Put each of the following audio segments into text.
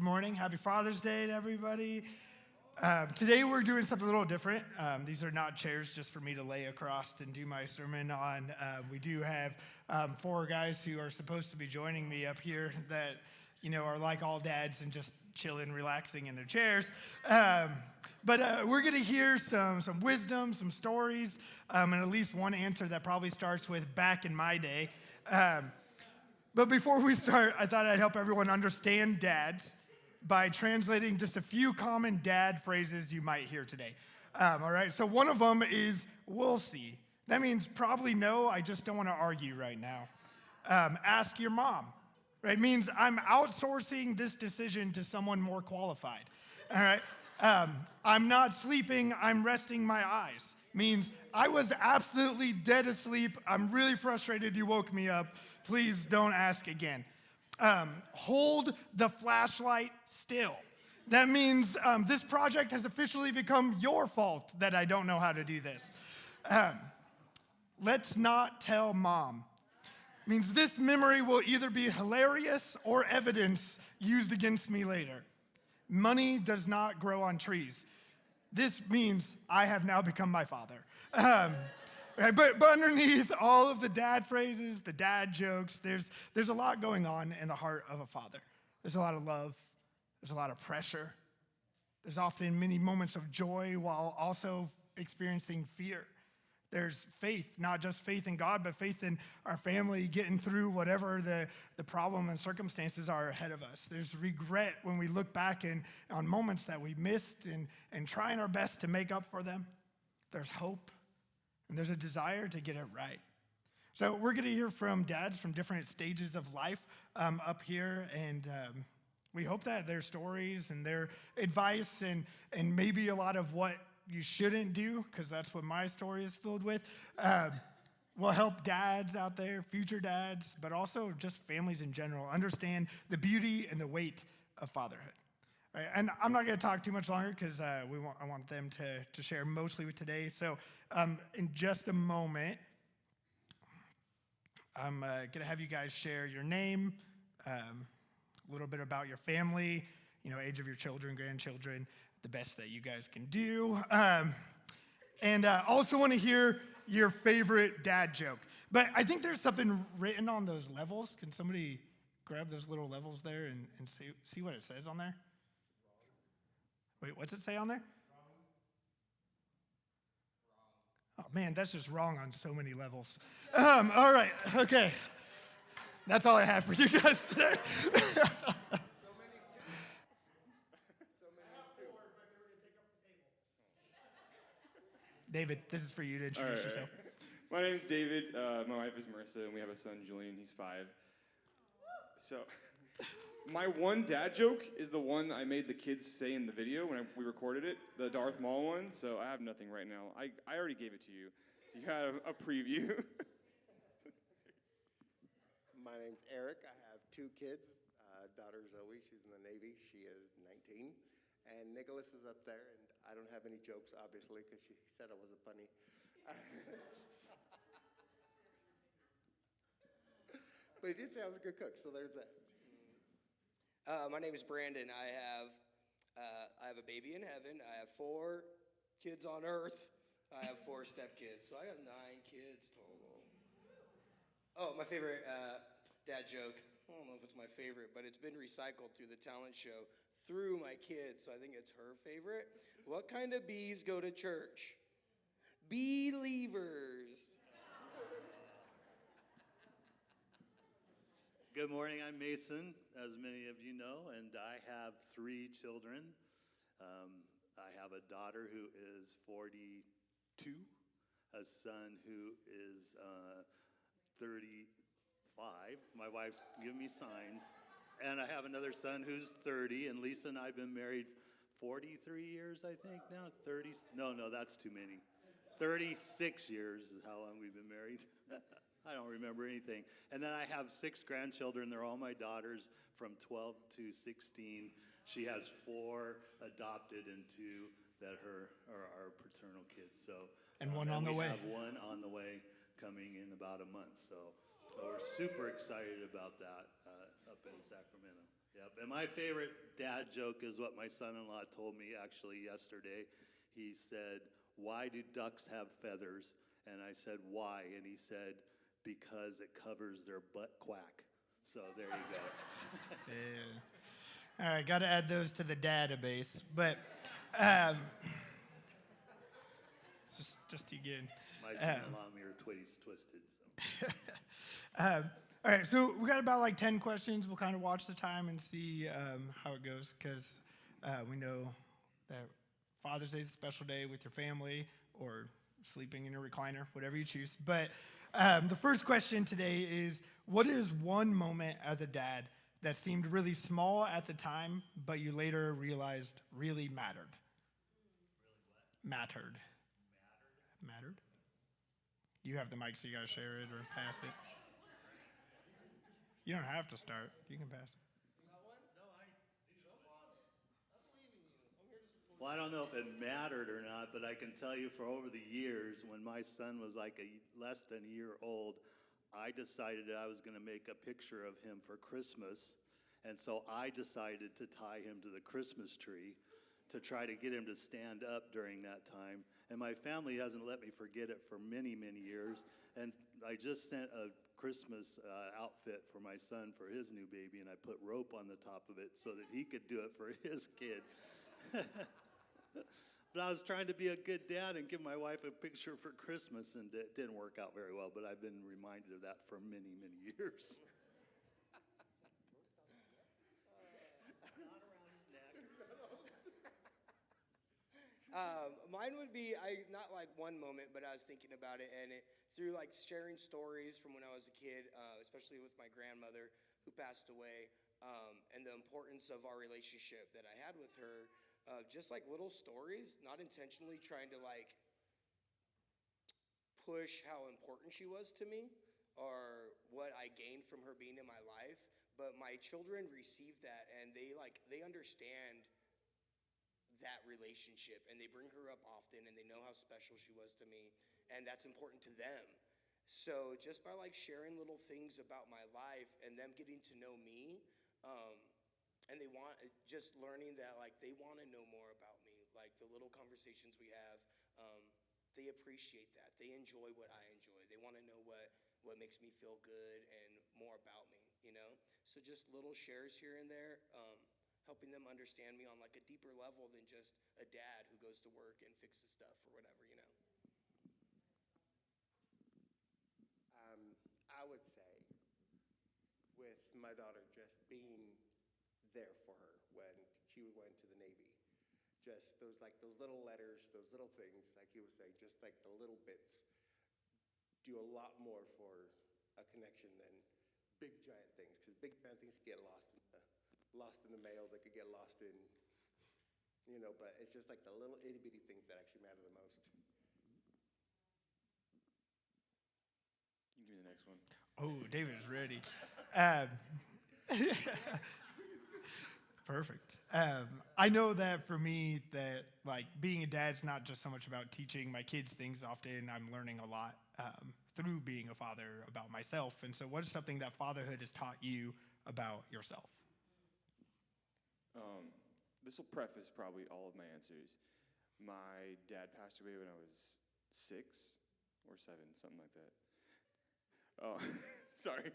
Good morning. Happy Father's Day to everybody. Today we're doing something a little different. These are not chairs just for me to lay across and do my sermon on. We do have four guys who are supposed to be joining me up here that, are like all dads and just chilling, relaxing in their chairs. But we're going to hear some wisdom, some stories, and at least one answer that probably starts with back in my day. But before we start, I thought I'd help everyone understand dads by translating just a few common dad phrases you might hear today. All right, so one of them is, we'll see. That means probably no, I just don't want to argue right now. Ask your mom, right? It means I'm outsourcing this decision to someone more qualified, all right? I'm not sleeping, I'm resting my eyes. Means I was absolutely dead asleep. I'm really frustrated you woke me up. Please don't ask again. Hold the flashlight still. That means this project has officially become your fault that I don't know how to do this. Let's not tell mom. Means this memory will either be hilarious or evidence used against me later. Money does not grow on trees. This means I have now become my father. Right, but underneath all of the dad phrases, the dad jokes, there's a lot going on in the heart of a father. There's a lot of love. There's a lot of pressure. There's often many moments of joy while also experiencing fear. There's faith, not just faith in God, but faith in our family getting through whatever the problem and circumstances are ahead of us. There's regret when we look back on moments that we missed and trying our best to make up for them. There's hope, and there's a desire to get it right. So we're going to hear from dads from different stages of life up here, and we hope that their stories and their advice and maybe a lot of what you shouldn't do, because that's what my story is filled with, will help dads out there, future dads, but also just families in general, understand the beauty and the weight of fatherhood. Right? And I'm not going to talk too much longer because I want them to share mostly with today. So in just a moment, I'm going to have you guys share your name, a little bit about your family, age of your children, grandchildren, the best that you guys can do. And also want to hear your favorite dad joke. But I think there's something written on those levels. Can somebody grab those little levels there and see what it says on there? Wait, what's it say on there? Oh, man, that's just wrong on so many levels. All right, okay. That's all I have for you guys today. David, this is for you to introduce yourself. My name's David. My wife is Marissa, and we have a son, Julian. He's 5. So, my one dad joke is the one I made the kids say in the video when we recorded it, the Darth Maul one. So I have nothing right now. I already gave it to you, so you have a preview. My name's Eric. I have 2 kids. Daughter Zoe, she's in the Navy. She is 19. And Nicholas is up there, and I don't have any jokes, obviously, because she said I wasn't funny. But he did say I was a good cook, so there's that. My name is Brandon. I have a baby in heaven. I have 4 kids on earth. I have 4 stepkids, so I got 9 kids total. Oh, my favorite dad joke. I don't know if it's my favorite, but it's been recycled through the talent show through my kids, so I think it's her favorite. What kind of bees go to church? Believers. Good morning, I'm Mason, as many of you know, and I have 3 children. I have a daughter who is 42, a son who is 35. My wife's giving me signs. And I have another son who's 30, and Lisa and I have been married 43 years, I think now. 30, no, that's too many. 36 years is how long we've been married. I don't remember anything. And then I have 6 grandchildren. They're all my daughters from 12 to 16. She has 4 adopted and 2 that are our paternal kids. So and one on the way. We have one on the way coming in about a month. So we're super excited about that up in Sacramento. Yep, and my favorite dad joke is what my son-in-law told me actually yesterday. He said, "Why do ducks have feathers?" And I said, "Why?" And he said, "Because it covers their butt quack." So there you go. Yeah. All right, got to add those to the database. But it's just too good. My son-in-law and me are twisted. So. All right, so we got about like 10 questions. We'll kind of watch the time and see how it goes because we know that Father's Day is a special day with your family or sleeping in your recliner, whatever you choose. But the first question today is, what is one moment as a dad that seemed really small at the time, but you later realized really mattered? Mattered. Mattered? You have the mic, so you gotta share it or pass it. You don't have to start. You can pass it. Well, I don't know if it mattered or not, but I can tell you for over the years, when my son was like less than a year old, I decided I was going to make a picture of him for Christmas. And so I decided to tie him to the Christmas tree to try to get him to stand up during that time. And my family hasn't let me forget it for many, many years. And I just sent a Christmas outfit for my son for his new baby, and I put rope on the top of it so that he could do it for his kid. But I was trying to be a good dad and give my wife a picture for Christmas, and it didn't work out very well, but I've been reminded of that for many, many years. Mine would be not like one moment, but I was thinking about it, and through like sharing stories from when I was a kid, especially with my grandmother who passed away, and the importance of our relationship that I had with her. Just like little stories, not intentionally trying to like push how important she was to me or what I gained from her being in my life, but my children receive that and they understand that relationship and they bring her up often and they know how special she was to me and that's important to them. So just by like sharing little things about my life and them getting to know me, and they want just learning that like they want to know more about me, like the little conversations we have, they appreciate that, they enjoy what I enjoy, they want to know what makes me feel good and more about me, you know. So just little shares here and there, helping them understand me on like a deeper level than just a dad who goes to work and fixes stuff or whatever, you know. I would say with my daughter just being there for her when she went to the Navy. Just those little letters, those little things, like he was saying, just like the little bits do a lot more for a connection than big giant things. Because big giant things get lost in the mail. They could get lost in, But it's just like the little itty bitty things that actually matter the most. You can do the next one. Oh, David is ready. Perfect. I know that for me, that like being a dad's not just so much about teaching my kids things. Often I'm learning a lot through being a father about myself. And so what is something that fatherhood has taught you about yourself? This will preface probably all of my answers. My dad passed away when I was 6 or 7, something like that. Oh, sorry.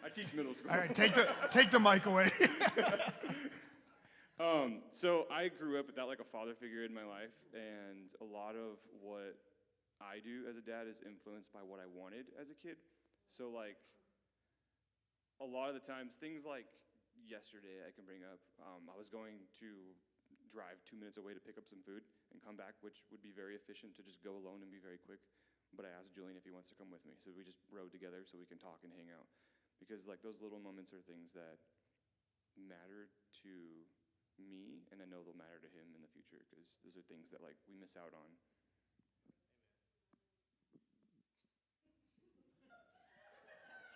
I teach middle school. All right, take the mic away. So I grew up without like a father figure in my life, and a lot of what I do as a dad is influenced by what I wanted as a kid. So like a lot of the times, things like yesterday I can bring up. I was going to drive 2 minutes away to pick up some food and come back, which would be very efficient to just go alone and be very quick. But I asked Julian if he wants to come with me. So we just rode together so we can talk and hang out. Because like those little moments are things that matter to me, and I know they'll matter to him in the future because those are things that like we miss out on.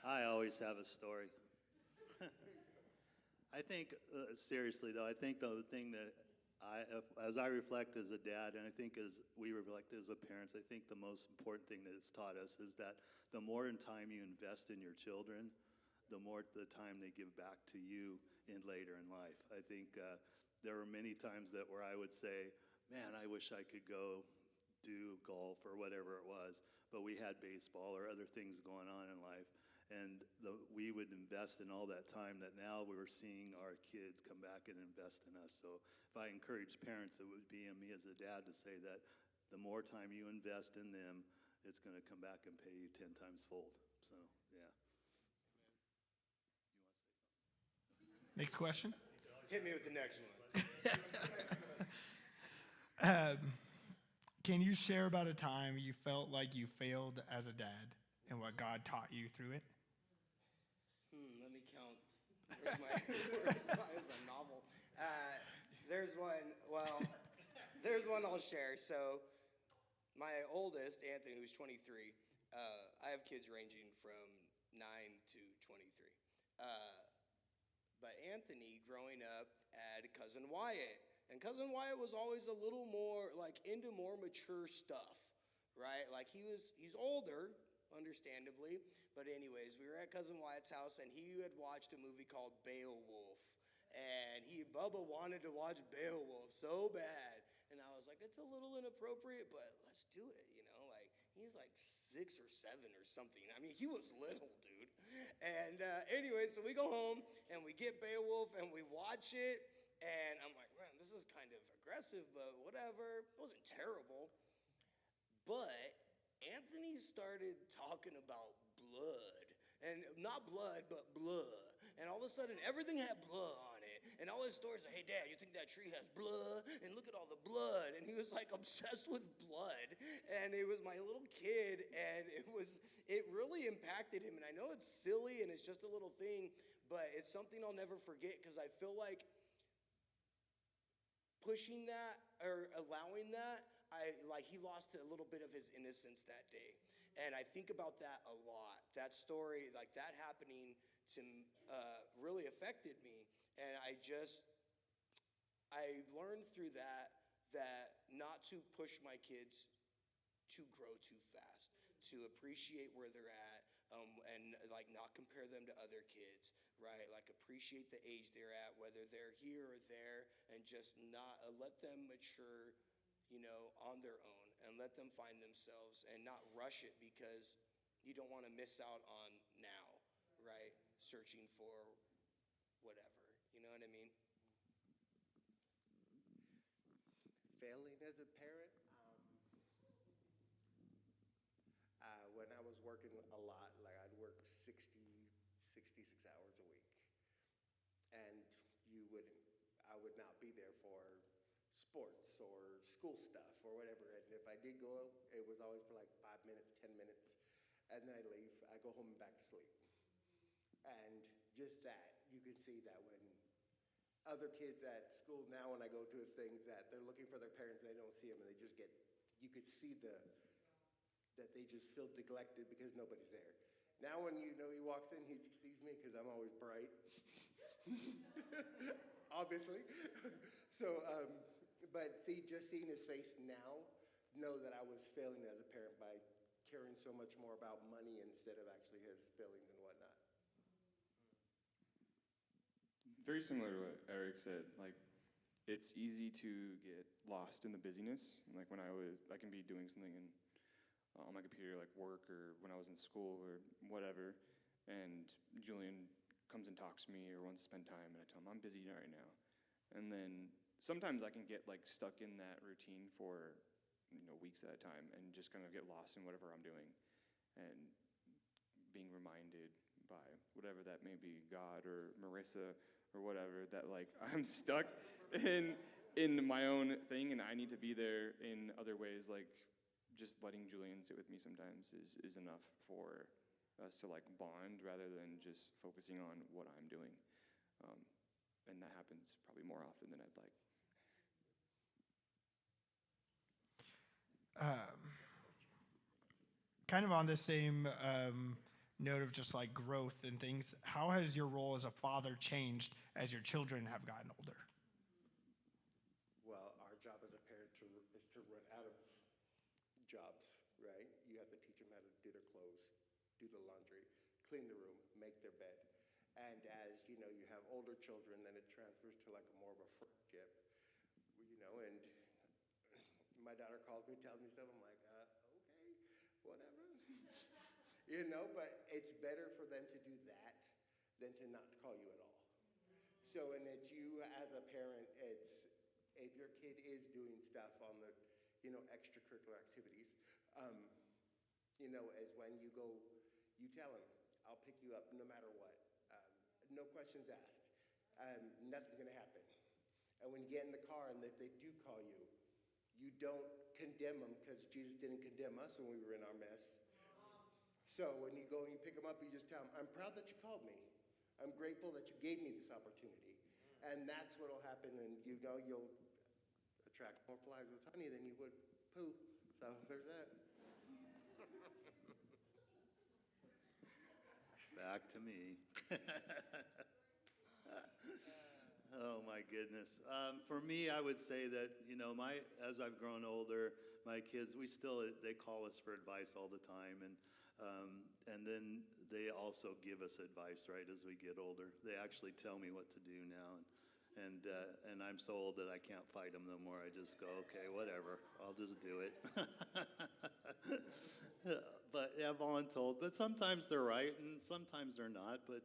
I always have a story. I think, seriously though, I think the thing that as I reflect as a dad, and I think as we reflect as a parents, I think the most important thing that it's taught us is that the more in time you invest in your children, the more the time they give back to you in later in life. I think there were many times that where I would say, man, I wish I could go do golf or whatever it was, but we had baseball or other things going on in life. And we would invest in all that time that now we were seeing our kids come back and invest in us. So if I encourage parents, it would be in me as a dad to say that the more time you invest in them, it's going to come back and pay you 10 times fold. So, yeah. Next question. Hit me with the next one. Can you share about a time you felt like you failed as a dad and what God taught you through it? Let me count. Where's a novel? There's one I'll share. So, my oldest, Anthony, who's 23, I have kids ranging from 9 to 23. But Anthony, growing up, had cousin Wyatt. And cousin Wyatt was always a little more, like, into more mature stuff, right? Like, he's older, understandably. But anyways, we were at cousin Wyatt's house, and he had watched a movie called Beowulf. And Bubba wanted to watch Beowulf so bad. And I was like, it's a little inappropriate, but let's do it, you know? Like, he's like 6 or 7 or something. I mean, he was little, dude. And anyway, so we go home, and we get Beowulf, and we watch it. And I'm like, man, this is kind of aggressive, but whatever. It wasn't terrible. But Anthony started talking about blood. And not blood, but blood. And all of a sudden, everything had blood on it. And all his stories are, hey, Dad, you think that tree has blood? And look at all the blood. And he was like obsessed with blood. And it was my little kid. And it really impacted him. And I know it's silly and it's just a little thing, but it's something I'll never forget because I feel like pushing that or allowing that, he lost a little bit of his innocence that day. And I think about that a lot. That story, like that happening to really affected me. And I learned through that not to push my kids to grow too fast, to appreciate where they're at, and like not compare them to other kids, right? Like appreciate the age they're at, whether they're here or there, and just not let them mature, you know, on their own, and let them find themselves and not rush it because you don't want to miss out on now, right? Searching for whatever, you know what I mean? Failing as a parent, when I was working a lot, like I'd work 66 hours a week, and I would not be there for sports or school stuff or whatever. And if I did go, it was always for like 5 minutes, 10 minutes, and then I leave. I go home and back to sleep. And just that, you can see that when other kids at school now, when I go to his things, that they're looking for their parents and they don't see them, and they just you could see that they just feel neglected because nobody's there. Now when he walks in, he sees me because I'm always bright, obviously. So, but just seeing his face now, know that I was failing as a parent by caring so much more about money instead of actually his feelings and whatnot. Very similar to what Eric said. Like, it's easy to get lost in the busyness. Like when I can be doing something on my computer, like work, or when I was in school or whatever, and Julian comes and talks to me or wants to spend time, and I tell him I'm busy right now. And then sometimes I can get like stuck in that routine for weeks at a time and just kind of get lost in whatever I'm doing, and being reminded by whatever that may be, God or Marissa or whatever, that like I'm stuck in my own thing and I need to be there in other ways. Like just letting Julian sit with me sometimes is enough for us to like bond rather than just focusing on what I'm doing. And that happens probably more often than I'd like. Kind of on the same note of just like growth and things, how has your role as a father changed as your children have gotten older? Well, our job as a parent is to run out of jobs, right? You have to teach them how to do their clothes, do the laundry, clean the room, make their bed. And as, you know, you have older children, then it transfers to like more of a friendship, you know, and my daughter calls me, tells me stuff, I'm like, okay, whatever. You know, but it's better for them to do that than to not call you at all. So, and it's you as a parent, it's, if your kid is doing stuff on the, you know, extracurricular activities, you know, as when you go, you tell them, I'll pick you up no matter what. No questions asked. Nothing's gonna happen. And when you get in the car and if they do call you, you don't condemn them because Jesus didn't condemn us when we were in our mess. So when you go and you pick them up, you just tell them, I'm proud that you called me. I'm grateful that you gave me this opportunity. And that's what will happen, and you know you'll attract more flies with honey than you would poo. So there's that. Back to me. Oh my goodness. For me, I would say that, you know, as I've grown older, my kids, they call us for advice all the time, and then they also give us advice, right, as we get older. They actually tell me what to do now, and I'm so old that I can't fight them no more. I just go, okay, whatever, I'll just do it. But yeah, voluntold. But sometimes they're right, and sometimes they're not. But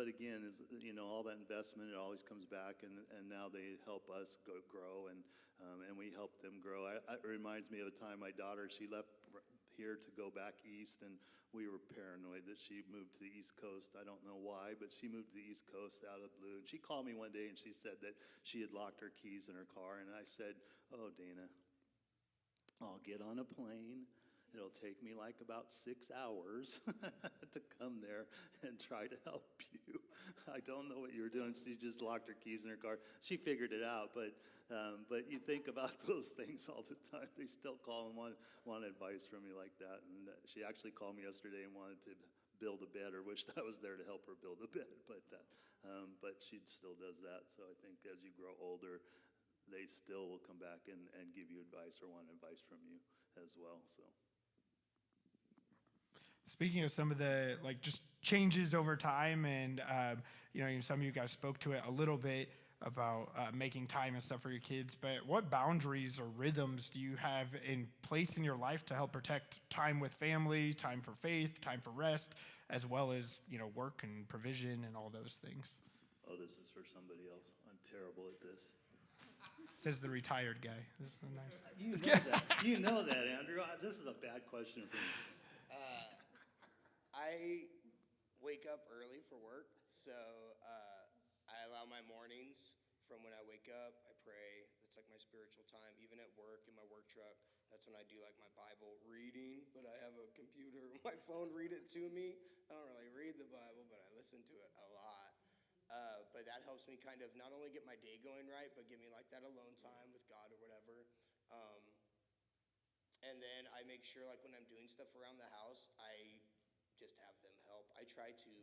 again, you know, all that investment, it always comes back, and now they help us grow, and we help them grow. It reminds me of a time my daughter, she left here to go back east, and we were paranoid that she moved to the East Coast. I don't know why, but she moved to the East Coast out of the blue. And she called me one day and she said that she had locked her keys in her car. And I said, oh, Dana, I'll get on a plane. It'll take me like about 6 hours to come there and try to help you. I don't know what you were doing. She just locked her keys in her car. She figured it out, but you think about those things all the time. They still call and want advice from you like that. And she actually called me yesterday and wanted to build a bed, or wished I was there to help her build a bed. But she still does that. So I think as you grow older, they still will come back and give you advice or want advice from you as well. So. Speaking of some of the just changes over time, and you know, some of you guys spoke to it a little bit about making time and stuff for your kids. But what boundaries or rhythms do you have in place in your life to help protect time with family, time for faith, time for rest, as well as, you know, work and provision and all those things? Oh, this is for somebody else. I'm terrible at this. Says the retired guy. This is nice. You know that. You know that, Andrew. This is a bad question for me. I wake up early for work, so I allow my mornings from when I wake up. I pray. It's like my spiritual time. Even at work, in my work truck, that's when I do like my Bible reading, but I have a computer, my phone read it to me. I don't really read the Bible, but I listen to it a lot. But that helps me kind of not only get my day going right, but give me like that alone time with God or whatever. And then I make sure like when I'm doing stuff around the house, I just have them help. I try to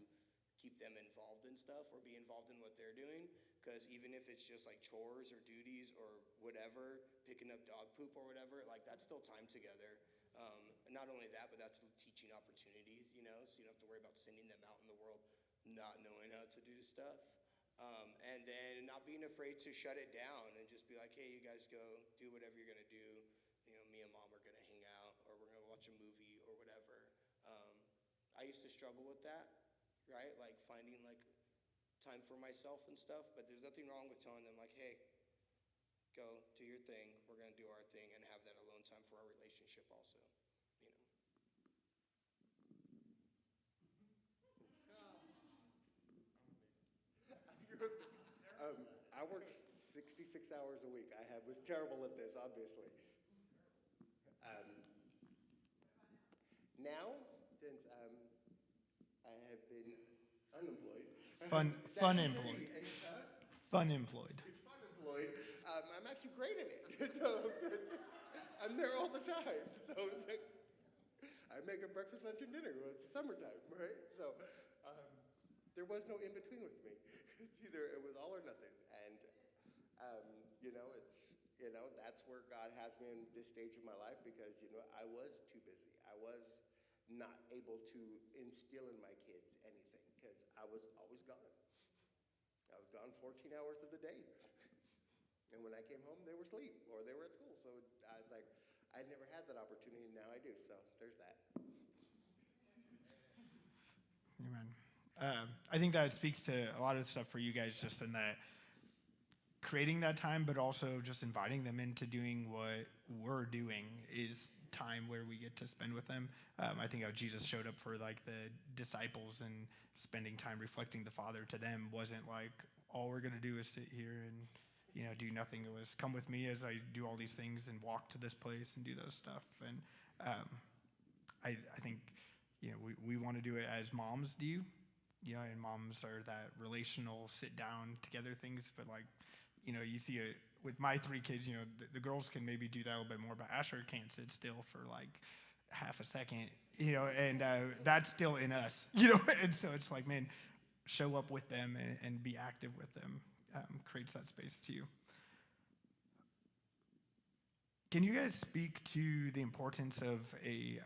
keep them involved in stuff or be involved in what they're doing, because even if it's just like chores or duties or whatever, picking up dog poop or whatever, like that's still time together. Not only that, but that's teaching opportunities, you know, so you don't have to worry about sending them out in the world not knowing how to do stuff. And then not being afraid to shut it down and just be like, hey, you guys go do whatever you're gonna do. You know, me and mom are gonna hang out, or we're gonna watch a movie or whatever. I used to struggle with that, right? Like finding like time for myself and stuff, but there's nothing wrong with telling them like, hey, go do your thing. We're going to do our thing and have that alone time for our relationship also, you know. I work 66 hours a week. I was terrible at this, obviously. Now, since I have been unemployed. Fun employed. Fun employed. Fun employed. I'm actually great at it. So I'm there all the time. So it's like I make a breakfast, lunch, and dinner. Well, it's summertime, right? So there was no in between with me. It's either it was all or nothing, and you know, that's where God has me in this stage of my life, because you know I was too busy. I was not able to instill in my kids anything because I was always gone. I was gone 14 hours of the day. And when I came home, they were asleep or they were at school. So I was like, I never had that opportunity, and now I do. So there's that. Amen. I think that speaks to a lot of stuff for you guys, just in that creating that time, but also just inviting them into doing what we're doing is time where we get to spend with them. I think how Jesus showed up for like the disciples and spending time reflecting the Father to them wasn't like, all we're going to do is sit here and, do nothing. It was come with me as I do all these things and walk to this place and do those stuff. And I think, we want to do it as moms do, and moms are that relational sit down together things. But like, you see it with my 3 kids, the girls can maybe do that a little bit more, but Asher can't sit still for like half a second, and that's still in us, and so it's like, man, show up with them and be active with them. Creates that space too. Can you guys speak to the importance of a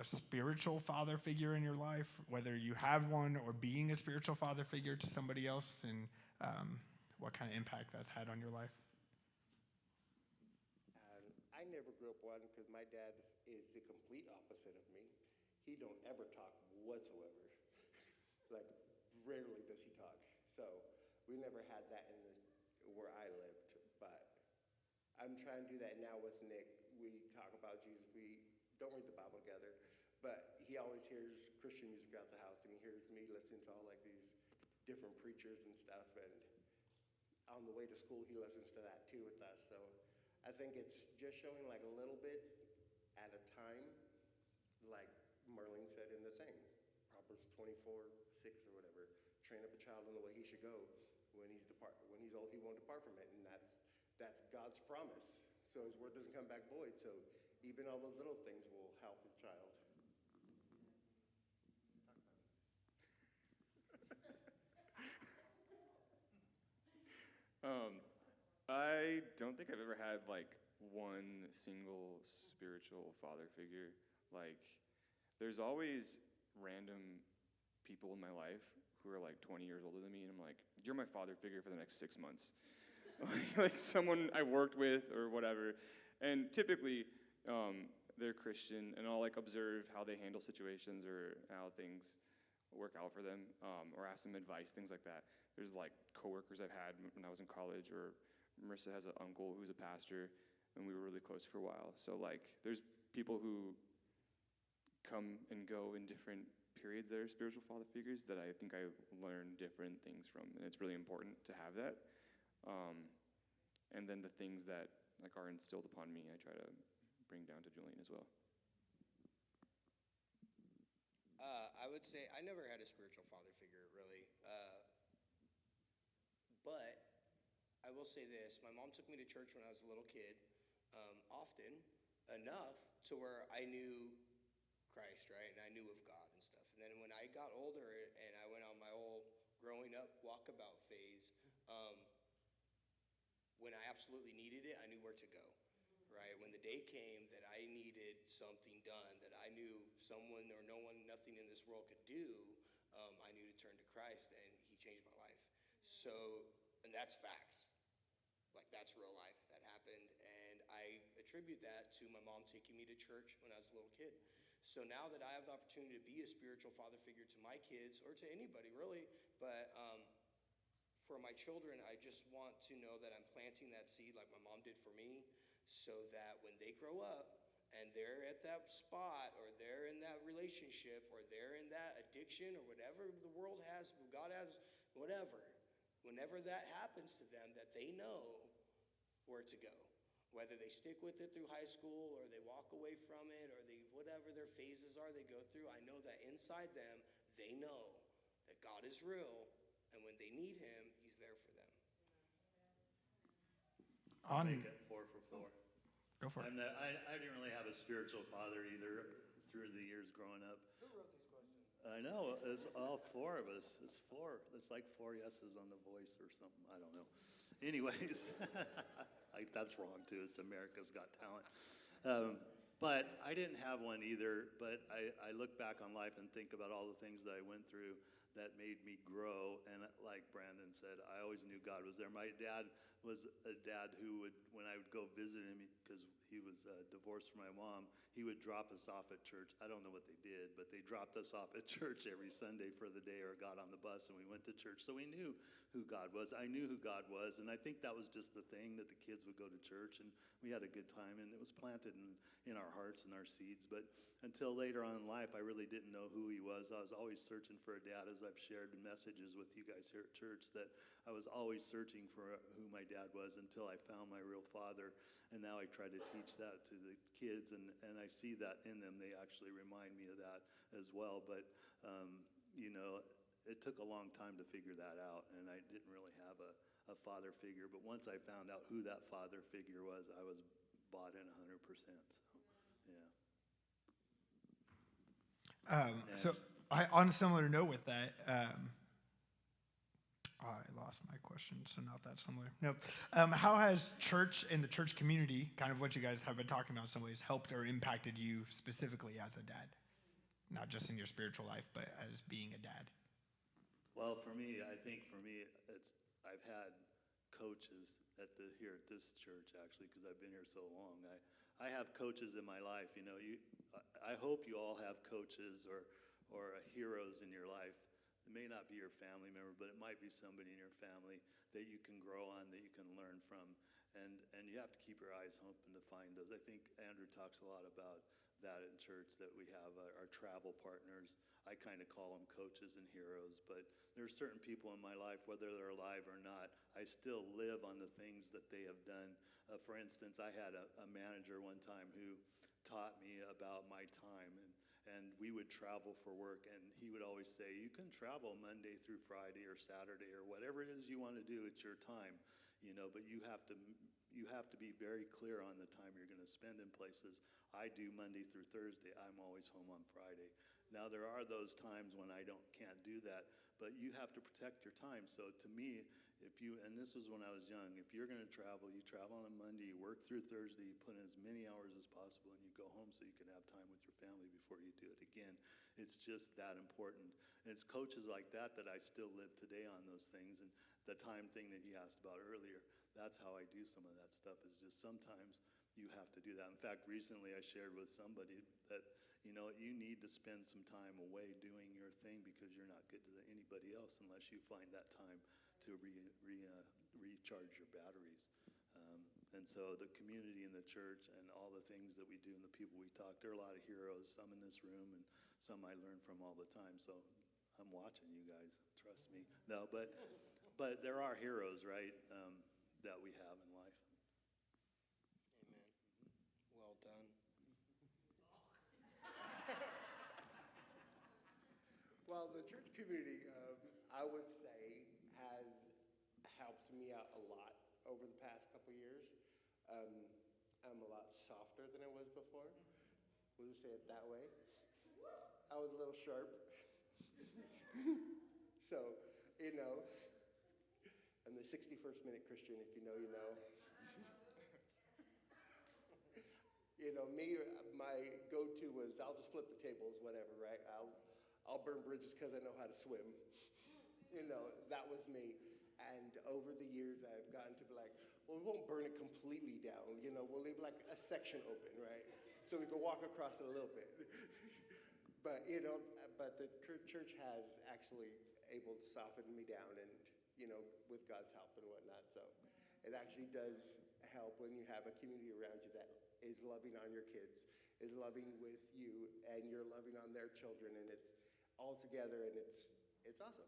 spiritual father figure in your life, whether you have one or being a spiritual father figure to somebody else, and what kind of impact that's had on your life? I never grew up one because my dad is the complete opposite of me. He don't ever talk whatsoever. Like, rarely does he talk. So we never had that where I lived. But I'm trying to do that now with Nick. We talk about Jesus. We don't read the Bible together, but he always hears Christian music out the house, and he hears me listening to all like these different preachers and stuff. And on the way to school, he listens to that too with us. So I think it's just showing like a little bit at a time, like Marlene said in the thing, Proverbs 24:6 or whatever. Train up a child in the way he should go. When he's old, he won't depart from it, and that's God's promise. So his word doesn't come back void. So even all those little things will help a child. I don't think I've ever had like one single spiritual father figure. Like, there's always random people in my life who are like 20 years older than me, and I'm like, you're my father figure for the next 6 months. Like someone I worked with or whatever. And typically, they're Christian, and I'll like observe how they handle situations or how things work out for them, or ask them advice, things like that. There's like coworkers I've had when I was in college, or Marissa has an uncle who's a pastor, and we were really close for a while. So like, there's people who come and go in different periods that are spiritual father figures that I think I learn different things from, and it's really important to have that. And then the things that like are instilled upon me, I try to bring down to Julian as well. I would say I never had a spiritual father figure, really. But I will say this. My mom took me to church when I was a little kid, often, enough to where I knew Christ, right? And I knew of God and stuff. And then when I got older and I went on my whole growing up walkabout phase, when I absolutely needed it, I knew where to go, right? When the day came that I needed something done, that I knew someone or no one, nothing in this world could do, I knew to turn to Christ, and he changed my life. So, and that's facts. Like, that's real life. That happened, and I attribute that to my mom taking me to church when I was a little kid. So now that I have the opportunity to be a spiritual father figure to my kids, or to anybody really, but for my children, I just want to know that I'm planting that seed like my mom did for me, so that when they grow up and they're at that spot, or they're in that relationship, or they're in that addiction, or whatever the world has, God has, whatever, whenever that happens to them, that they know where to go. Whether they stick with it through high school, or they walk away from it, or they whatever their phases are they go through, I know that inside them, they know that God is real, and when they need him, he's there for them. I'll make it 4 for 4. Go for it. I didn't really have a spiritual father either through the years growing up. Who wrote these questions? I know, it's all 4 of us. It's 4. It's like 4 yeses on The Voice or something. I don't know. Anyways, that's wrong too. It's America's Got Talent. But I didn't have one either. But I look back on life and think about all the things that I went through that made me grow. And like Brandon said, I always knew God was there. My dad was a dad who would, when I would go visit him, because he was divorced from my mom, he would drop us off at church. I don't know what they did, but they dropped us off at church every Sunday for the day, or got on the bus and we went to church. So we knew who God was. I knew who God was, and I think that was just the thing, that the kids would go to church, and we had a good time, and it was planted in our hearts and our seeds. But until later on in life, I really didn't know who he was. I was always searching for a dad, as I've shared in messages with you guys here at church, that I was always searching for who my dad was until I found my real father. And now I try to teach that to the kids, and I see that in them. They actually remind me of that as well. But, it took a long time to figure that out, and I didn't really have a father figure. But once I found out who that father figure was, I was bought in 100%. So, yeah. On a similar note with that, I lost my question, so not that similar. No. How has church and the church community, kind of what you guys have been talking about in some ways, helped or impacted you specifically as a dad? Not just in your spiritual life, but as being a dad. Well, for me, I've had coaches here at this church, actually, because I've been here so long. I have coaches in my life. I hope you all have coaches or heroes in your life. It may not be your family member, but it might be somebody in your family that you can grow on, that you can learn from. And you have to keep your eyes open to find those. I think Andrew talks a lot about that in church, that we have our travel partners. I kind of call them coaches and heroes, but there's certain people in my life, whether they're alive or not, I still live on the things that they have done. For instance, I had a manager one time who taught me about my time, and we would travel for work, and he would always say, you can travel Monday through Friday or Saturday or whatever it is you want to do, it's your time, but you have to be very clear on the time you're going to spend in places. I do Monday through Thursday. I'm always home on Friday. Now, there are those times when I can't do that, but you have to protect your time. So to me, and this was when I was young, if you're going to travel, you travel on a Monday, you work through Thursday, you put in as many hours as possible, and you go home so you can have time with your family before you do it again. It's just that important. And it's coaches like that I still live today on those things. And the time thing that he asked about earlier, that's how I do some of that stuff, is just sometimes you have to do that. In fact, recently I shared with somebody that, you need to spend some time away doing your thing, because you're not good to anybody else unless you find that time to recharge your batteries. And so the community and the church and all the things that we do and the people we talk, there are a lot of heroes, some in this room and some I learn from all the time. So I'm watching you guys, trust me. No, but there are heroes, right, that we have in life. Amen. Well done. Well, the church community, I would say, has helped me out a lot over the past couple years. I'm a lot softer than I was before. We'll just say it that way. I was a little sharp. So, I'm the 61st minute Christian, if you know, you know. Me, my go-to was, I'll just flip the tables, whatever, right? I'll burn bridges because I know how to swim. That was me. And over the years, I've gotten to be like, well, we won't burn it completely down. We'll leave like a section open, right? So we can walk across it a little bit. But the church has actually able to soften me down, and, with God's help and whatnot. So it actually does help when you have a community around you that is loving on your kids, is loving with you, and you're loving on their children, and it's all together, and it's awesome.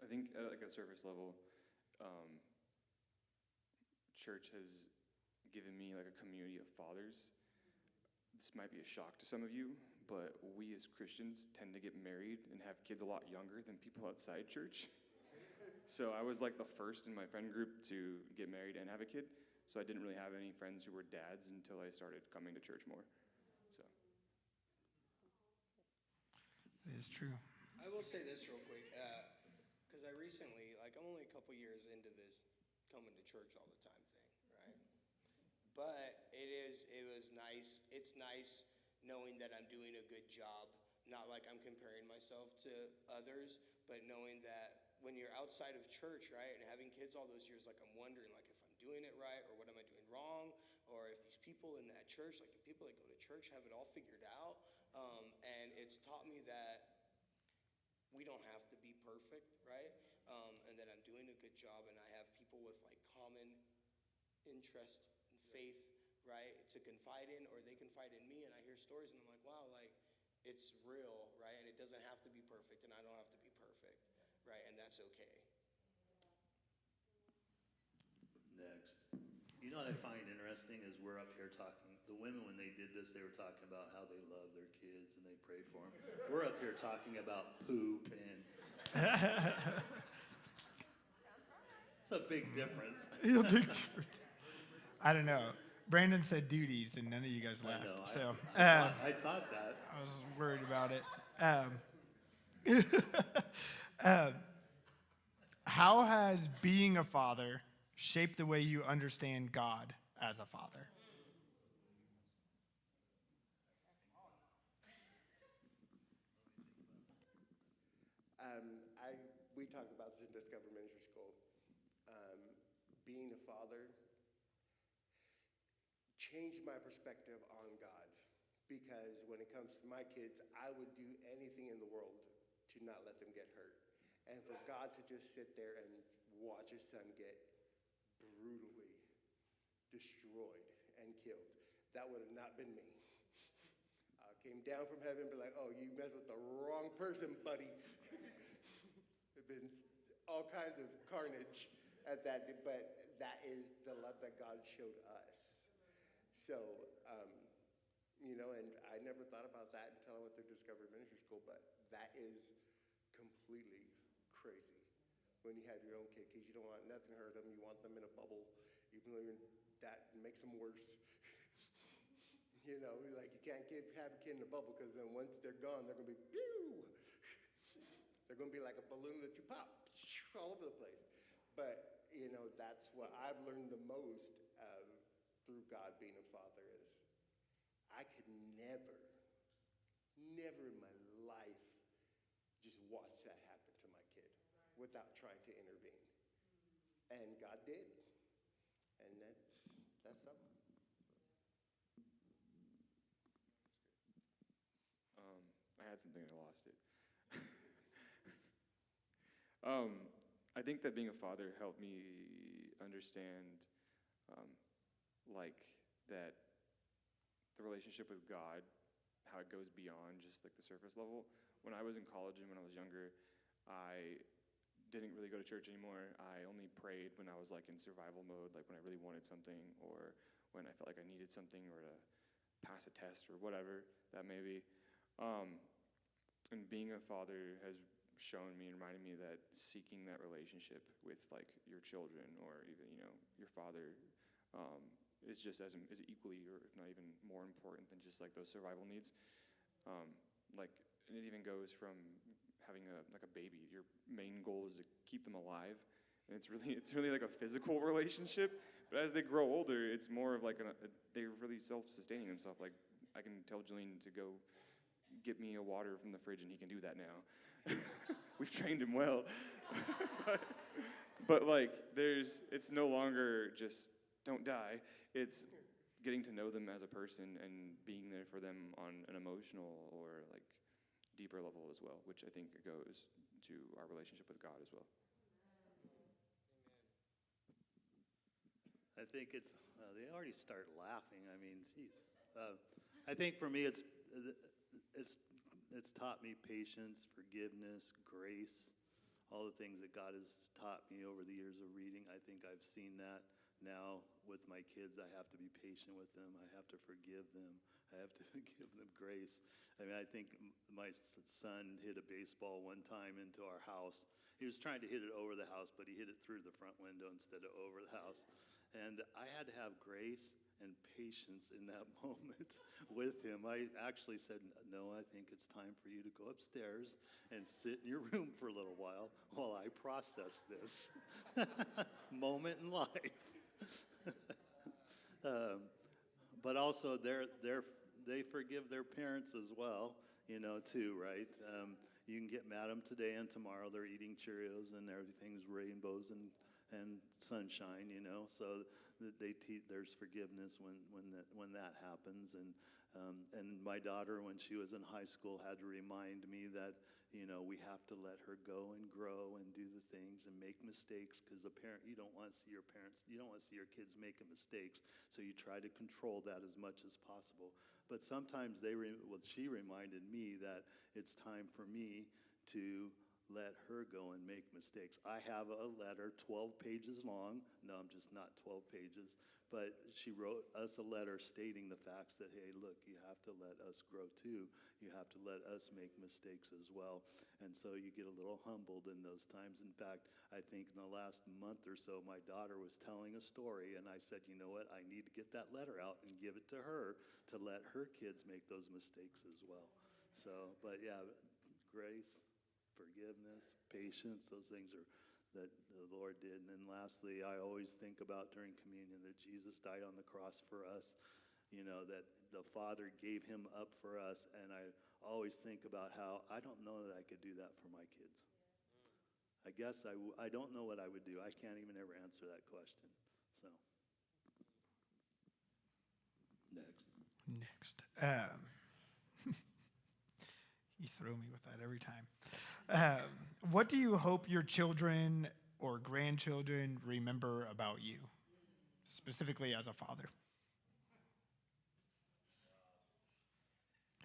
I think at like a surface level, church has given me like a community of fathers. This might be a shock to some of you, but we as Christians tend to get married and have kids a lot younger than people outside church. So I was like the first in my friend group to get married and have a kid. So I didn't really have any friends who were dads until I started coming to church more. So It is true. I will say this real quick, because I recently, I'm only a couple years into this coming to church all the time thing, right? But it was nice. It's nice knowing that I'm doing a good job not like I'm comparing myself to others, but knowing that when you're outside of church, right, and having kids all those years, like I'm wondering, like if I'm doing it right, or what am I doing wrong, or if these people in that church, like the people that go to church, have it all figured out. And it's taught me that we don't have to be perfect, right? And that I'm doing a good job, and I have people with like common interest and faith, right, to confide in, or they confide in me, and I hear stories, and I'm like, wow, like it's real, right? And it doesn't have to be perfect, and I don't have to be perfect, right? And that's okay. Next. You know what I find interesting is we're up here talking, the women, when they did this, they were talking about how they love their kids and they pray for them. We're up here talking about poop and. It's a big difference. A big difference. I don't know. Brandon said duties, and none of you guys laughed. I know. So I thought that. I was worried about it. How has being a father shaped the way you understand God as a father? We talked about this in Discover Ministry School. Being a father changed my perspective on God, because when it comes to my kids, I would do anything in the world to not let them get hurt. And for God to just sit there and watch his son get brutally destroyed and killed, that would have not been me. I came down from heaven and be like, oh, you messed with the wrong person, buddy. There's been all kinds of carnage at that, but that is the love that God showed us. So, and I never thought about that until I went through Discovery Ministry School, but that is completely crazy when you have your own kid, because you don't want nothing to hurt them. You want them in a bubble, even though that makes them worse. Like you can't have a kid in a bubble, because then once they're gone, they're going to be, pew! They're going to be like a balloon that you pop all over the place. But, that's what I've learned the most through God being a father is I could never in my life just watch that happen to my kid without trying to intervene. And God did. And that's something. I had something, I lost it. I think that being a father helped me understand, that the relationship with God, how it goes beyond just like the surface level. When I was in college and when I was younger, I didn't really go to church anymore. I only prayed when I was like in survival mode, like when I really wanted something, or when I felt like I needed something, or to pass a test or whatever that may be. And being a father has shown me and reminded me that seeking that relationship with like your children, or even your father, is just is equally, or if not even more important than just like those survival needs. And it even goes from having a baby. Your main goal is to keep them alive, and it's really like a physical relationship. But as they grow older, it's more of like they're really self-sustaining themselves. Like I can tell Julian to go get me a water from the fridge, and he can do that now. We've trained him well. but like it's no longer just don't die. It's getting to know them as a person and being there for them on an emotional or like deeper level as well, which I think goes to our relationship with God as well. I think they already start laughing. I mean, geez. I think for me, it's taught me patience, forgiveness, grace, all the things that God has taught me over the years of reading. I think I've seen that now with my kids. I have to be patient with them. I have to forgive them. I have to give them grace. I mean, I think my son hit a baseball one time into our house. He was trying to hit it over the house, but he hit it through the front window instead of over the house. And I had to have grace and patience in that moment with him. I actually said, no, I think it's time for you to go upstairs and sit in your room for a little while I process this moment in life. But also they forgive their parents as well. too, right? You can get mad at them today and tomorrow. They're eating Cheerios and everything's rainbows and sunshine, So they there's forgiveness when that happens. And my daughter, when she was in high school, had to remind me that we have to let her go and grow and do the things and make mistakes, because a parent, you don't want to see your kids making mistakes, so you try to control that as much as possible. But sometimes she reminded me that it's time for me to let her go and make mistakes. I have a letter 12 pages long. No, I'm just not 12 pages. But she wrote us a letter stating the facts that, hey, look, you have to let us grow too. You have to let us make mistakes as well. And so you get a little humbled in those times. In fact, I think in the last month or so, my daughter was telling a story, and I said, you know what, I need to get that letter out and give it to her to let her kids make those mistakes as well. So, but yeah, grace, forgiveness, patience, those things are that the Lord did. And then lastly, I always think about during communion that Jesus died on the cross for us, that the Father gave him up for us. And I always think about how I don't know that I could do that for my kids. I guess I don't know what I would do. I can't even ever answer that question. So, Next. You throw me with that every time. What do you hope your children or grandchildren remember about you, specifically as a father?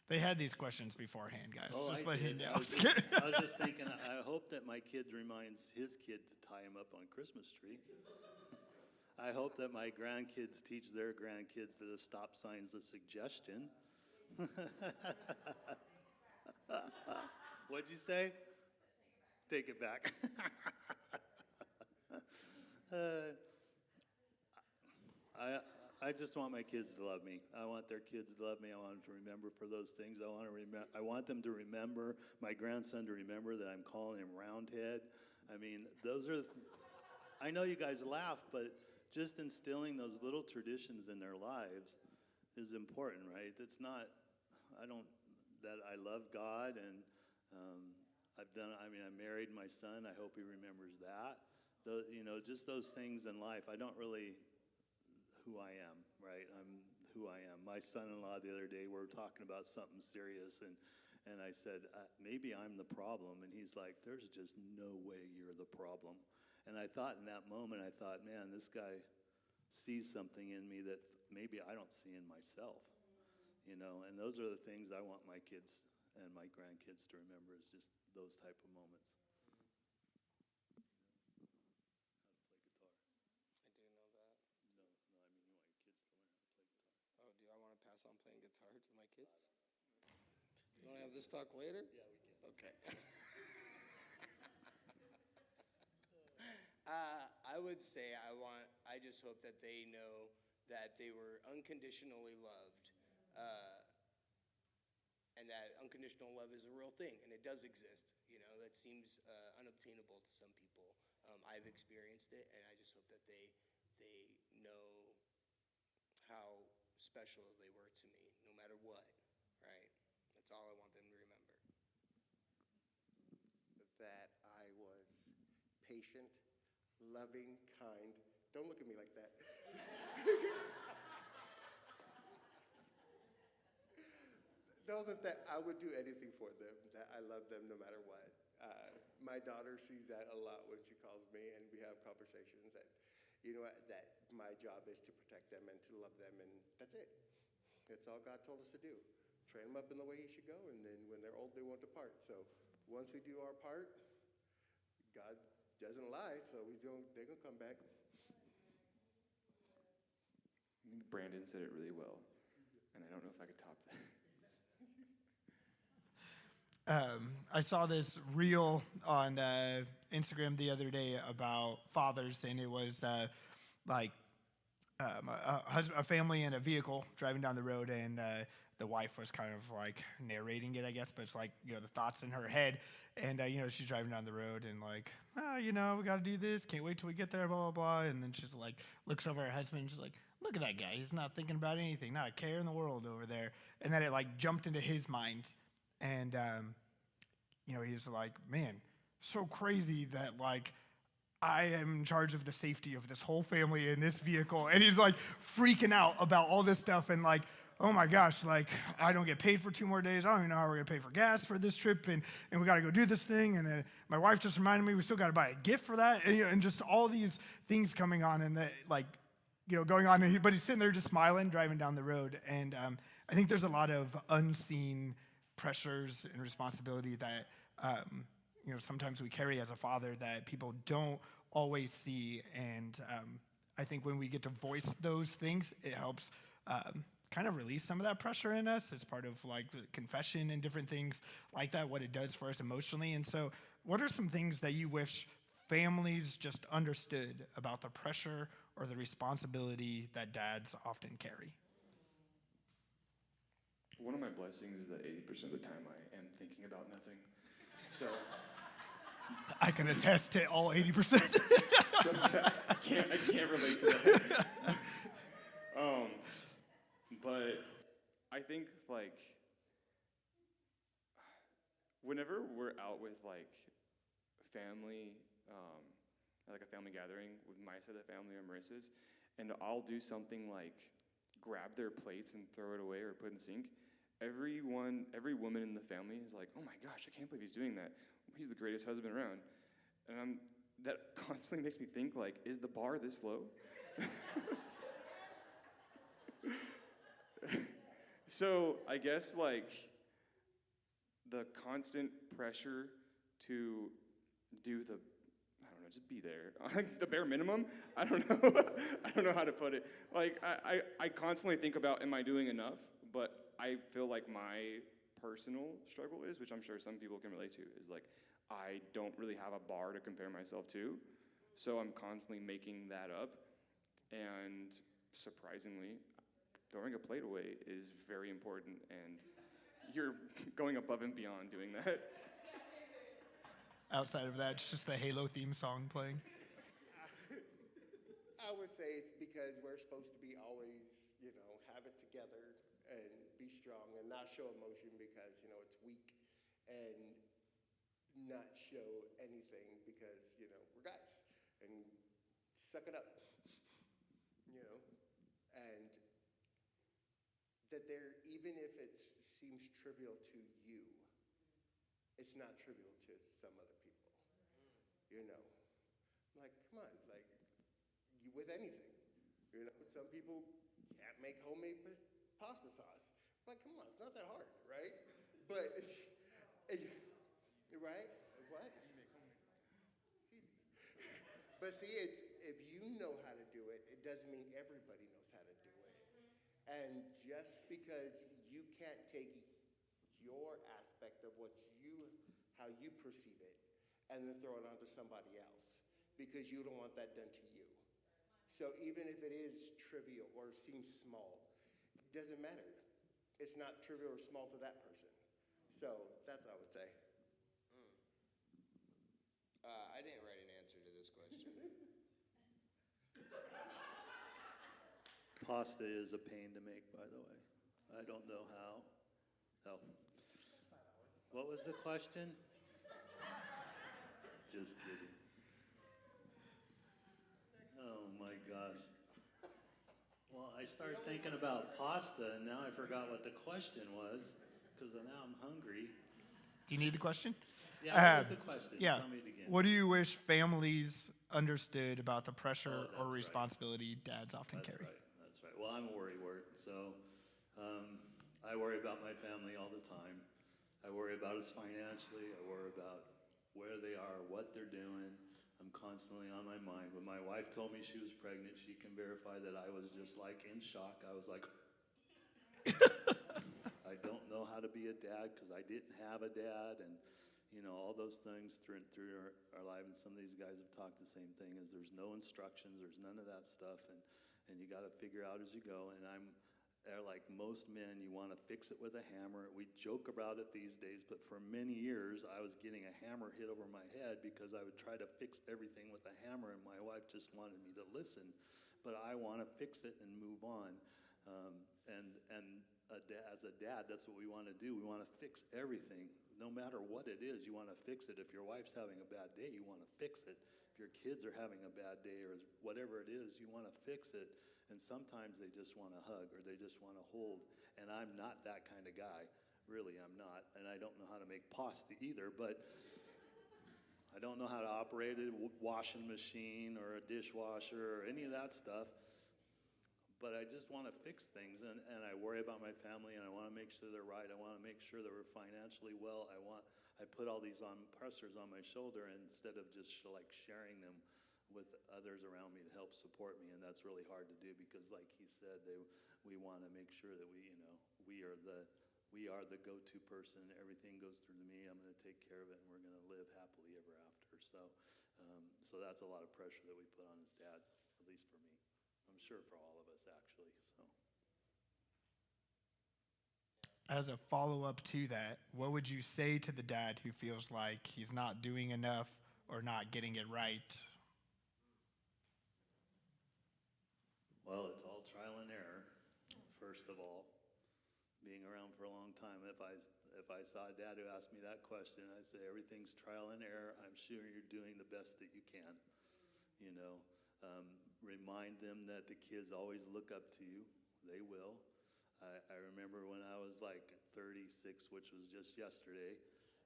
They had these questions beforehand, guys. Just let him know. I was just thinking, I hope that my kid reminds his kid to tie him up on Christmas tree. I hope that my grandkids teach their grandkids that a stop sign's a suggestion. What'd you say? Take it back. I just want my kids to love me. I want their kids to love me. I want them to remember for those things. I want them to remember, my grandson to remember that I'm calling him Roundhead. I mean, I know you guys laugh, but just instilling those little traditions in their lives is important, right? It's not, that I love God, and I married my son. I hope he remembers that. Just those things in life. I don't really who I am, right? I'm who I am. My son-in-law the other day, we were talking about something serious, and I said, maybe I'm the problem. And he's like, there's just no way you're the problem. And I thought in that moment, man, this guy sees something in me that maybe I don't see in myself. And those are the things I want my kids and my grandkids to remember, is just those type of moments. Oh, do I want to pass on playing guitar to my kids? You want to have this talk later? Yeah, we can. Okay. I would say I just hope that they know that they were unconditionally loved, and that unconditional love is a real thing, and it does exist. That seems unobtainable to some people. I've experienced it, and I just hope that they know how special they were to me, no matter what, right? That's all I want them to remember. That I was patient, loving, kind. Don't look at me like that. Know that I would do anything for them, that I love them no matter what. My daughter sees that a lot when she calls me, and we have conversations that, that my job is to protect them and to love them, and that's it. That's all God told us to do. Train them up in the way He should go, and then when they're old, they won't depart. So once we do our part, God doesn't lie, so they're gonna come back. Brandon said it really well, and I don't know if I could top that. I saw this reel on Instagram the other day about fathers, and it was a family in a vehicle driving down the road, and the wife was kind of like narrating it, I guess, but it's like, the thoughts in her head, and she's driving down the road and like, we got to do this, can't wait till we get there, blah, blah, blah, and then she's like, looks over at her husband, and she's like, look at that guy, he's not thinking about anything, not a care in the world over there, and then it like jumped into his mind. And, he's like, man, so crazy that, like, I am in charge of the safety of this whole family in this vehicle. And he's, like, freaking out about all this stuff and, like, oh my gosh, like, I don't get paid for 2 more days. I don't even know how we're gonna pay for gas for this trip, and we gotta go do this thing. And then my wife just reminded me we still gotta buy a gift for that, and just all these things coming on, and that, like, going on. But he's sitting there just smiling, driving down the road. And I think there's a lot of unseen pressures and responsibility that, sometimes we carry as a father that people don't always see. And I think when we get to voice those things, it helps kind of release some of that pressure in us as part of like the confession and different things like that, what it does for us emotionally. And so what are some things that you wish families just understood about the pressure or the responsibility that dads often carry? One of my blessings is that 80% of the time I am thinking about nothing. So, I can attest to all 80%. so I can't relate to that. But I think like whenever we're out with like family, like a family gathering with my side of the family or Marissa's, and I'll do something like grab their plates and throw it away or put in the sink. Every woman in the family is like, oh my gosh, I can't believe he's doing that. He's the greatest husband around. And that constantly makes me think like, is the bar this low? So I guess like the constant pressure to do the, I don't know, just be there. Like the bare minimum. I don't know. I don't know how to put it. Like I constantly think about, am I doing enough? But I feel like my personal struggle is, which I'm sure some people can relate to, is like I don't really have a bar to compare myself to. So I'm constantly making that up. And surprisingly, throwing a plate away is very important, and you're going above and beyond doing that. Outside of that, it's just the Halo theme song playing. I would say it's because we're supposed to be always, have it together and be strong and not show emotion because, it's weak, and not show anything because, we're guys, and suck it up, and that even if it seems trivial to you, it's not trivial to some other people, Like, come on, like, with anything, some people can't make homemade pasta sauce. Like, come on, it's not that hard, right? But, right? What? It's easy. But see, if you know how to do it, it doesn't mean everybody knows how to do it. And just because you can't take your aspect of how you perceive it, and then throw it onto somebody else, because you don't want that done to you. So even if it is trivial or seems small, it doesn't matter. It's not trivial or small to that person. So that's what I would say. I didn't write an answer to this question. Pasta is a pain to make, by the way. I don't know how. Oh. What was the question? Just kidding. Oh my gosh. Well, I started thinking about pasta, and now I forgot what the question was, because now I'm hungry. Do you need the question? Yeah, what was the question? Yeah. Tell me it again. What do you wish families understood about the pressure Oh, or that's right. responsibility dads often That's carry? right. That's right. Well, I'm a worrywart, so I worry about my family all the time. I worry about us financially. I worry about where they are, what they're doing. I'm constantly on my mind. When my wife told me she was pregnant, she can verify that I was just like in shock. I was like, I don't know how to be a dad because I didn't have a dad, and all those things through our life. And some of these guys have talked the same thing: is there's no instructions, there's none of that stuff, and you got to figure out as you go. And like most men, you want to fix it with a hammer. We joke about it these days, but for many years, I was getting a hammer hit over my head because I would try to fix everything with a hammer, and my wife just wanted me to listen. But I want to fix it and move on. And as a dad, that's what we want to do. We want to fix everything. No matter what it is, you want to fix it. If your wife's having a bad day, you want to fix it. If your kids are having a bad day or whatever it is, you want to fix it. And sometimes they just want to hug or they just want to hold. And I'm not that kind of guy. Really, I'm not. And I don't know how to make pasta either, but I don't know how to operate a washing machine or a dishwasher or any of that stuff. But I just want to fix things, and I worry about my family, and I want to make sure they're right. I want to make sure that we're financially well. I put all these pressures on my shoulder instead of just like sharing them with others around me to help support me, and that's really hard to do because, like he said, we want to make sure that we are the go-to person. Everything goes through me. I'm going to take care of it, and we're going to live happily ever after. So that's a lot of pressure that we put on as dads, at least for me. I'm sure for all of us, actually. So, As a follow-up to that, what would you say to the dad who feels like he's not doing enough or not getting it right? well, it's all trial and error, first of all. Being around for a long time, if I saw a dad who asked me that question, I'd say everything's trial and error. I'm sure you're doing the best that you can. You know, remind them that the kids always look up to you. They will. I remember when I was like 36, which was just yesterday,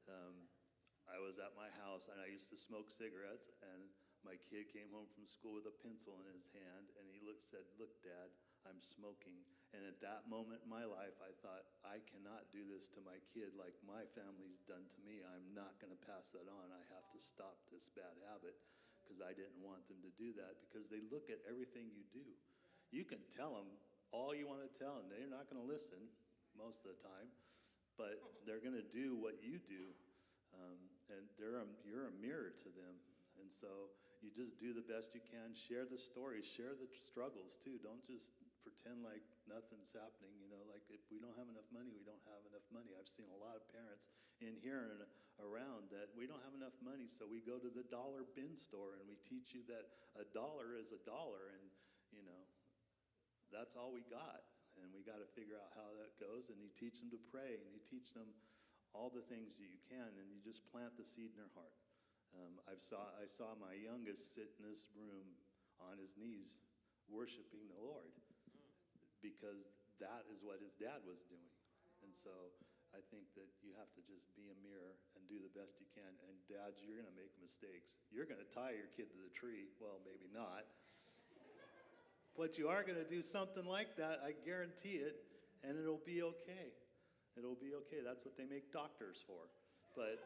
I was at my house and I used to smoke cigarettes, and my kid came home from school with a pencil in his hand, and he said, "Look, Dad, I'm smoking." And at that moment in my life, I thought, I cannot do this to my kid like my family's done to me. I'm not going to pass that on. I have to stop this bad habit because I didn't want them to do that because they look at everything you do. You can tell them all you want to tell them. They're not going to listen most of the time, but they're going to do what you do, and you're a mirror to them. And so you just do the best you can. Share the stories. Share the struggles, too. Don't just pretend like nothing's happening. You know, like if we don't have enough money, we don't have enough money. I've seen a lot of parents in here and around that we don't have enough money, so we go to the dollar bin store and we teach you that $1 is $1, and, you know, that's all we got. And we got to figure out how that goes, and you teach them to pray, and you teach them all the things that you can, and you just plant the seed in their heart. I saw my youngest sit in this room on his knees worshiping the Lord because that is what his dad was doing. And so I think that you have to just be a mirror and do the best you can. And dads, you're going to make mistakes. You're going to tie your kid to the tree. Well, maybe not. But you are going to do something like that, I guarantee it, and it'll be okay. It'll be okay. That's what they make doctors for. But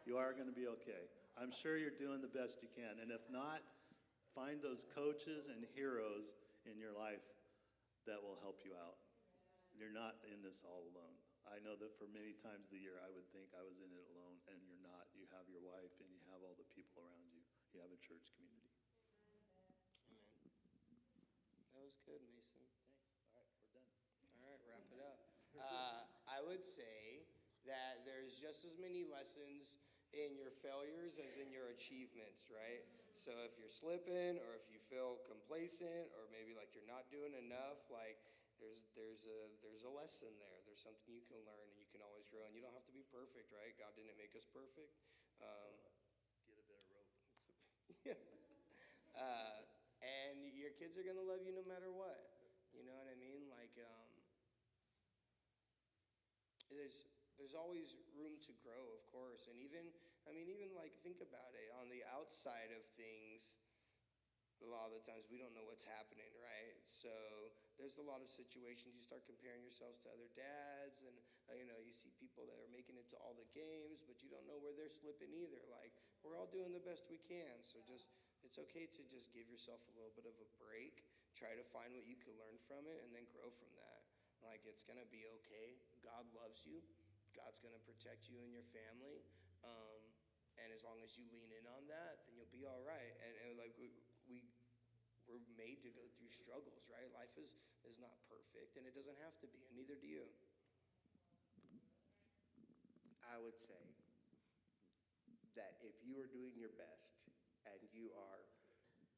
you are going to be okay. I'm sure you're doing the best you can. And if not, find those coaches and heroes in your life that will help you out. You're not in this all alone. I know that for many times of the year, I would think I was in it alone, and you're not. You have your wife, and you have all the people around you. You have a church community. Amen. That was good, Mason. Thanks. All right, we're done. All right, wrap it up. I would say that there's just as many lessons in your failures as in your achievements, right? So if you're slipping, or if you feel complacent, or maybe like you're not doing enough, like there's a lesson there. There's something you can learn, and you can always grow. And you don't have to be perfect, right? God didn't make us perfect. Get a better rope. Yeah. And your kids are gonna love you no matter what. You know what I mean? Like, there's always room to grow, of course. And even like, think about it. On the outside of things, a lot of the times we don't know what's happening, right? So there's a lot of situations you start comparing yourselves to other dads, and you see people that are making it to all the games, but you don't know where they're slipping either. Like, we're all doing the best we can. So it's okay to just give yourself a little bit of a break. Try to find what you can learn from it, and then grow from that. Like, it's gonna be okay. God loves you. God's gonna protect you and your family. And as long as you lean in on that, then you'll be all right. And like we're made to go through struggles, right? Life is not perfect, and it doesn't have to be, and neither do you. I would say that if you are doing your best and you are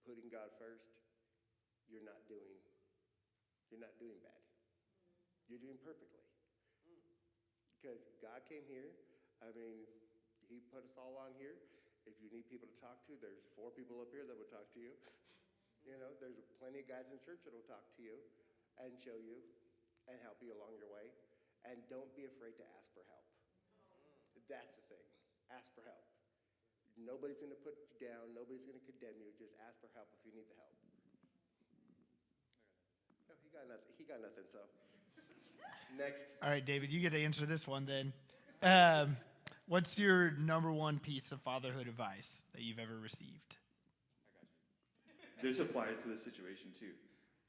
putting God first, you're not doing bad. you're doing perfectly. Because God came here. I mean, he put us all on here. If you need people to talk to, there's 4 people up here that would talk to you. You know, there's plenty of guys in church that will talk to you and show you and help you along your way. And don't be afraid to ask for help. That's the thing. Ask for help. Nobody's going to put you down. Nobody's going to condemn you. Just ask for help if you need the help. No, he got nothing. He got nothing. So next. All right, David, you get to answer this one then. What's your number one piece of fatherhood advice that you've ever received? This applies to this situation too.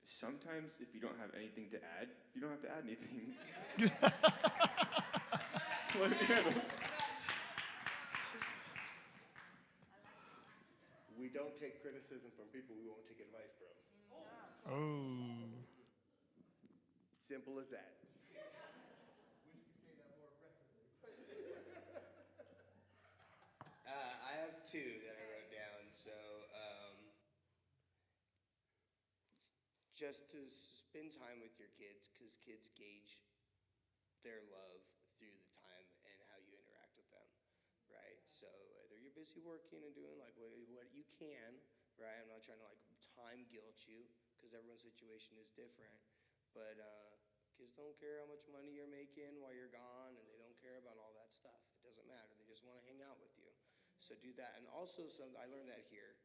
Sometimes if you don't have anything to add, you don't have to add anything. Just let it handle. We don't take criticism from people we won't take advice from. Oh. Simple as that. I have 2 that I wrote down. So, just to spend time with your kids, because kids gauge their love through the time and how you interact with them, right? So whether you're busy working and doing like what you can, right? I'm not trying to like time guilt you, because everyone's situation is different, but kids don't care how much money you're making while you're gone, and they don't care about all that stuff. It doesn't matter. They just want to hang out with you. So do that. And also, I learned that here.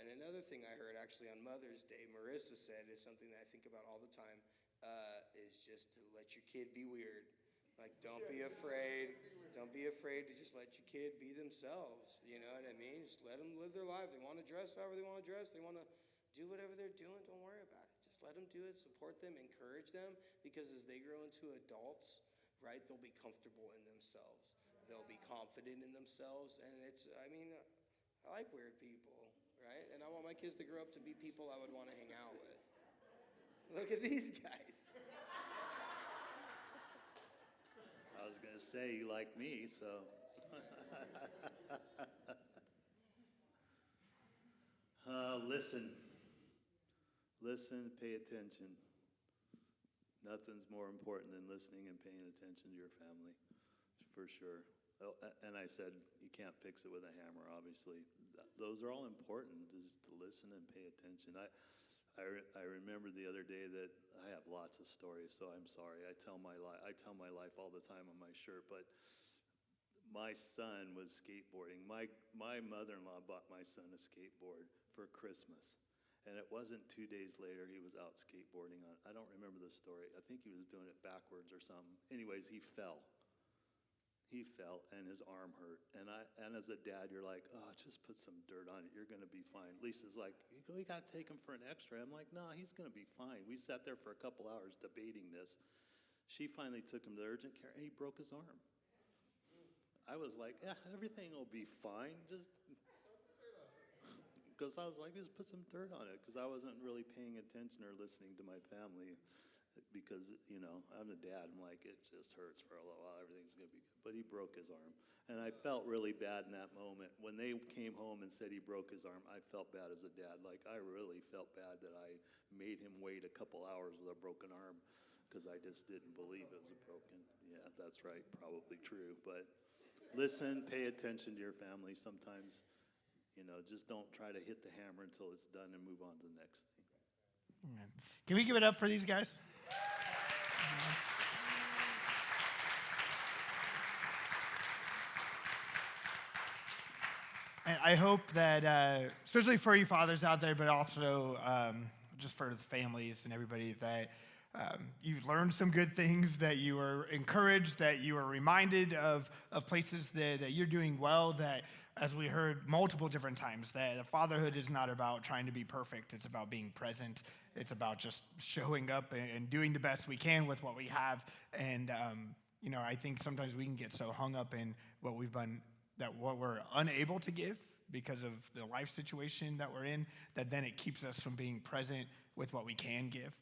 And another thing I heard actually on Mother's Day, Marissa said, is something that I think about all the time, is just to let your kid be weird. Like, don't be afraid. Don't be afraid to just let your kid be themselves. You know what I mean? Just let them live their life. They want to dress however they want to dress. They want to do whatever they're doing. Don't worry about it. Just let them do it. Support them. Encourage them. Because as they grow into adults, right, they'll be comfortable in themselves. They'll be confident in themselves. And I like weird people, right? And I want my kids to grow up to be people I would want to hang out with. Look at these guys. I was going to say, you like me, so. Listen. Listen, pay attention. Nothing's more important than listening and paying attention to your family, for sure. Oh, and I said, you can't fix it with a hammer, obviously. Those are all important, is to listen and pay attention. I remember the other day that I have lots of stories, so I'm sorry. I tell my life all the time on my shirt, but my son was skateboarding. My mother-in-law bought my son a skateboard for Christmas. And it wasn't 2 days later he was out skateboarding on, I don't remember the story. I think he was doing it backwards or something. Anyways, he fell. He fell and his arm hurt. And as a dad, you're like, oh, just put some dirt on it. You're going to be fine. Lisa's like, we got to take him for an x-ray. I'm like, no, he's going to be fine. We sat there for a couple hours debating this. She finally took him to the urgent care and he broke his arm. I was like, yeah, everything will be fine. Because I was like, just put some dirt on it, because I wasn't really paying attention or listening to my family, because, you know, I'm the dad. I'm like, it just hurts for a little while. Everything's going to be good. But he broke his arm. And I felt really bad in that moment. When they came home and said he broke his arm, I felt bad as a dad. Like, I really felt bad that I made him wait a couple hours with a broken arm, because I just didn't believe it was broken. Yeah, that's right. Probably true. But listen, pay attention to your family. Sometimes, you know, just don't try to hit the hammer until it's done and move on to the next thing. Amen. Can we give it up for these guys? And I hope that, especially for you fathers out there, but also just for the families and everybody, that you learned some good things, that you were encouraged, that you were reminded of places that you're doing well, that, as we heard multiple different times, that fatherhood is not about trying to be perfect. It's about being present. It's about just showing up and doing the best we can with what we have. And, you know, I think sometimes we can get so hung up in what we've done, that what we're unable to give because of the life situation that we're in, that then it keeps us from being present with what we can give.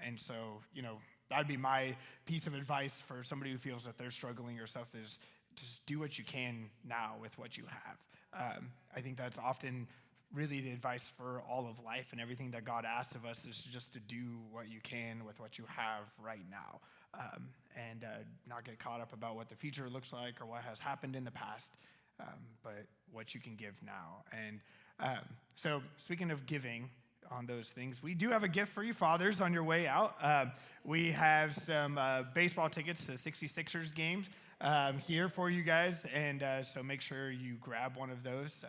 And so, you know, that'd be my piece of advice for somebody who feels that they're struggling or stuff, is just do what you can now with what you have. I think that's often really the advice for all of life and everything that God asks of us is just to do what you can with what you have right now, and not get caught up about what the future looks like or what has happened in the past, but what you can give now. And so speaking of giving on those things, we do have a gift for you fathers on your way out. We have some baseball tickets to 66ers games here for you guys, and so make sure you grab one of those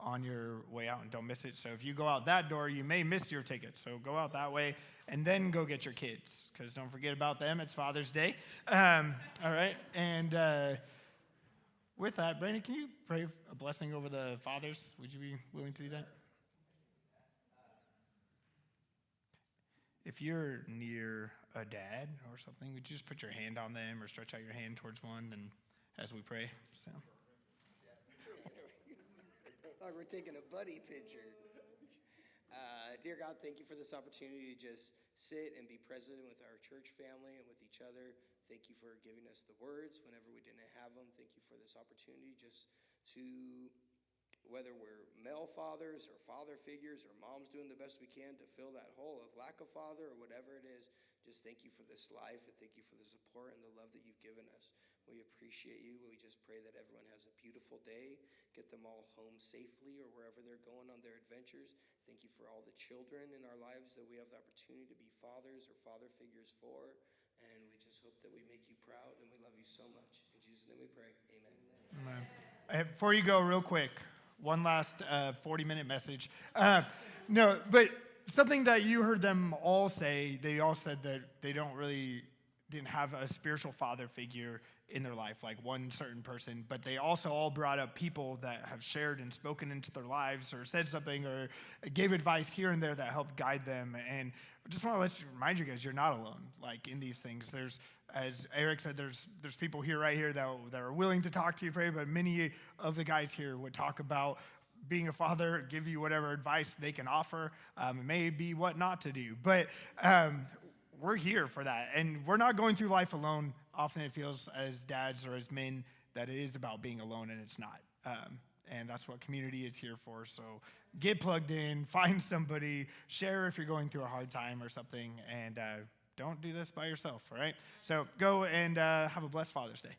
on your way out and don't miss it. So if you go out that door, you may miss your ticket. So go out that way and then go get your kids, because don't forget about them. It's Father's Day. All right, and with that, Brandon, can you pray a blessing over the fathers? Would you be willing to do that? If you're near a dad or something, would you just put your hand on them or stretch out your hand towards one, and as we pray? So. Like we're taking a buddy picture. Dear God, thank you for this opportunity to just sit and be present with our church family and with each other. Thank you for giving us the words whenever we didn't have them. Thank you for this opportunity just to, whether we're male fathers or father figures or moms doing the best we can to fill that hole of lack of father or whatever it is, just thank you for this life and thank you for the support and the love that you've given us. We appreciate you. We just pray that everyone has a beautiful day. Get them all home safely or wherever they're going on their adventures. Thank you for all the children in our lives that we have the opportunity to be fathers or father figures for. And we just hope that we make you proud, and we love you so much. In Jesus' name we pray. Amen. Before you go, real quick, one last 40-minute message. No, but something that you heard them all say, they all said that they didn't have a spiritual father figure in their life, like one certain person, but they also all brought up people that have shared and spoken into their lives or said something or gave advice here and there that helped guide them. And I just want to remind you guys, you're not alone, like in these things. There's, as Eric said, there's people here right here that are willing to talk to you, pray, but many of the guys here would talk about being a father, give you whatever advice they can offer. It may be what not to do, but we're here for that. And we're not going through life alone. Often it feels as dads or as men that it is about being alone, and it's not. And that's what community is here for. So get plugged in, find somebody, share if you're going through a hard time or something, and don't do this by yourself, all right? So go and have a blessed Father's Day.